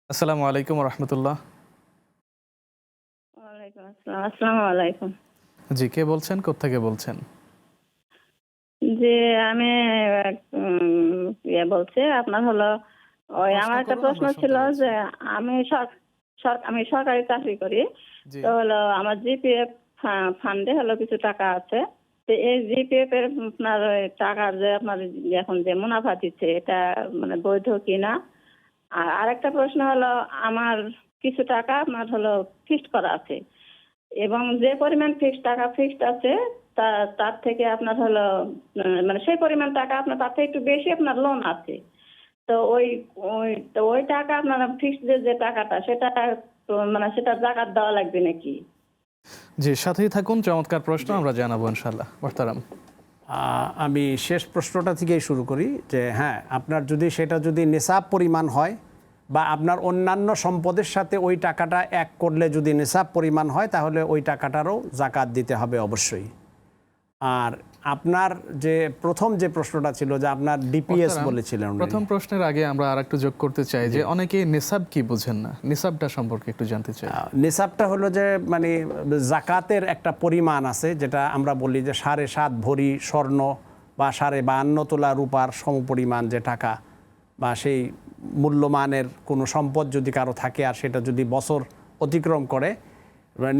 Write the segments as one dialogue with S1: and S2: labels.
S1: আসসালামু আলাইকুম রহমতুল্লাহ।
S2: ওয়ালাইকুম আসসালাম। আসসালামু আলাইকুম।
S1: জি, কে বলছেন? কোত্থেকে বলছেন?
S2: জি, আমি বলছি আপনার হলো
S1: প্রশ্ন
S2: আমার একটা
S1: করুন,
S2: প্রশ্ন
S1: আমরা
S2: ছিল
S1: শুনতে পাচ্ছি।
S2: যে আমি আমি সরকারি চাকরি করি।
S1: জি,
S2: তো হলো আমার জিপিএফ ফান্ডে হলো কিছু টাকা আছে। তো এই জিপিএফ এর আপনার ওই টাকার যে আপনার এখন যে মুনাফা দিচ্ছে এটা মানে বৈধ কিনা? আর আরেকটা প্রশ্ন হলো আমার কিছু টাকা আপনার হলো ফিক্সড করা আছে। এবং যে পরিমাণ ফিক্সড আছে তার থেকে আপনার হলো মানে সেই পরিমাণ টাকা আপনার তার থেকে একটু বেশি আপনার লোন আছে। তো ওই টাকা আপনার ফিক্সড যে টাকাটা সেটা তো মানে সেটা জাকাত দেওয়া লাগবে নাকি?
S1: জি, সাথেই থাকুন। চমৎকার প্রশ্ন, আমরা জানাবো ইনশাআল্লাহ। মোহতারাম।
S3: আমি শেষ প্রশ্নটা থেকেই শুরু করি যে হ্যাঁ, আপনার সেটা যদি নিসাব পরিমাণ হয় বা আপনার অন্যান্য সম্পদের সাথে ওই টাকাটা এক করলে যদি নিসাব পরিমাণ হয় তাহলে ওই টাকাটারও জাকাত দিতে হবে অবশ্যই। আর আপনার প্রথম যে প্রশ্নটা ছিল যে আপনার ডিপিএস
S1: মোহতারাম,
S3: বলেছিলেন উনি।
S1: প্রথম প্রশ্নের আগে আমরা আরেকটু যোগ করতে চাই যে অনেকেই নিসাব কি বুঝেন না। নিসাবটা সম্পর্কে একটু জানতে চাই।
S3: নিসাবটা হলো যে মানে জাকাতের একটা পরিমাণ আছে, যেটা আমরা বলি যে 7.5 ভরি স্বর্ণ বা 52 তোলা রূপার সমপরিমাণ যে টাকা বা সেই মূল্যমানের কোনো সম্পদ যদি কারো থাকে আর সেটা যদি বছর অতিক্রম করে,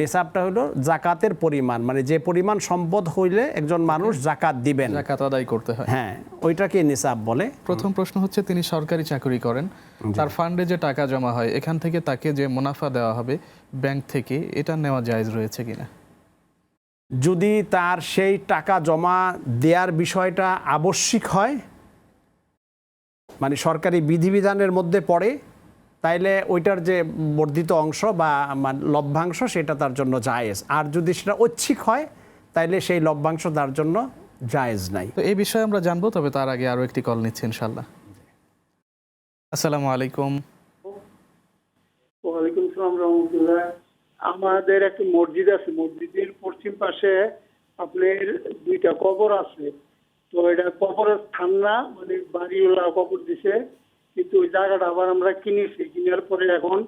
S3: নিসাবটা হলো জাকাতের পরিমাণ, মানে যে পরিমাণ সম্পদ হইলে একজন মানুষ জাকাত দিবেন,
S1: জাকাত আদায় করতে হয়।
S3: হ্যাঁ, ওইটাকে নিসাব বলে।
S1: প্রথম প্রশ্ন হচ্ছে, তিনি সরকারি চাকরি করেন, তার ফান্ডে যে টাকা জমা হয় এখান থেকে তাকে যে মুনাফা দেওয়া হবে ব্যাংক থেকে, এটা নেওয়া জায়েজ রয়েছে কিনা?
S3: যদি তার সেই টাকা জমা দেওয়ার বিষয়টা আবশ্যিক হয়, মানে সরকারি বিধিবিধানের মধ্যে পড়ে, তাইলে ওইটার যে বর্ধিত অংশ বা লভ্যাংশ সেটা তার জন্য জায়েজ। আর যদি সেটা ঐচ্ছিক হয় তাইলে সেই লভ্যাংশ তার জন্য জায়েজ নাই।
S1: তো এই বিষয়ে আমরা জানবো, তবে তার আগে আরো একটি কল নিচ্ছি ইনশাআল্লাহ। আসসালামু আলাইকুম।
S4: ওয়ালাইকুম সালাম রহমতুল্লাহ। আমাদের একটা মসজিদ আছে, মসজিদের পশ্চিম পাশে আপনার 2টা কবর আছে। তো এটা কবরের স্থান না, মানে বাড়িওয়ালা কবর দিছে, কিন্তু ওই জায়গাটা আবার আমরা কিনেছি। কেনার পরে এখন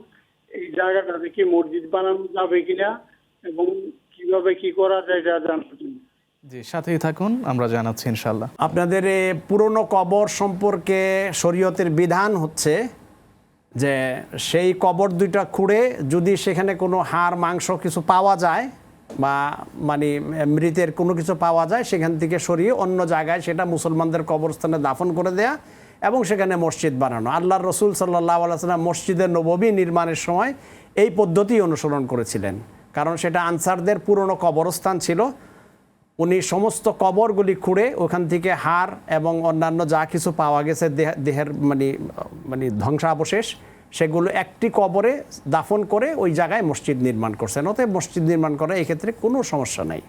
S4: এই জায়গাটা থেকে মসজিদ বানানো যাবে কিনা এবং কিভাবে কি করা যায় এটা জানার জন্য।
S1: জি, সাথেই থাকুন, আমরা জানাচ্ছি ইনশাআল্লাহ।
S3: আপনাদের এই পুরনো কবর সম্পর্কে শরীয়তের বিধান হচ্ছে যে সেই কবর 2টা খুঁড়ে যদি সেখানে কোনো হাড় মাংস কিছু পাওয়া যায় বা মানে মৃতের কোনো কিছু পাওয়া যায়, সেখান থেকে সরিয়ে অন্য জায়গায় সেটা মুসলমানদের কবরস্থানে দাফন করে দেয়া এবং সেখানে মসজিদ বানানো। আল্লাহর রসুল সাল্লাল্লাহু আলাইহি ওয়াসাল্লাম মসজিদে নববী নির্মাণের সময় এই পদ্ধতি অনুসরণ করেছিলেন, কারণ সেটা আনসারদের পুরনো কবরস্থান ছিল। উনি সমস্ত কবরগুলি খুঁড়ে ওখান থেকে হাড় এবং অন্যান্য যা কিছু পাওয়া গেছে দেহের মানে ধ্বংসাবশেষ, সেগুলো একটি কবরে দাফন করে ওই জায়গায় মসজিদ নির্মাণ করছেন। অতএব মসজিদ নির্মাণ করা এক্ষেত্রে কোনো সমস্যা নাই।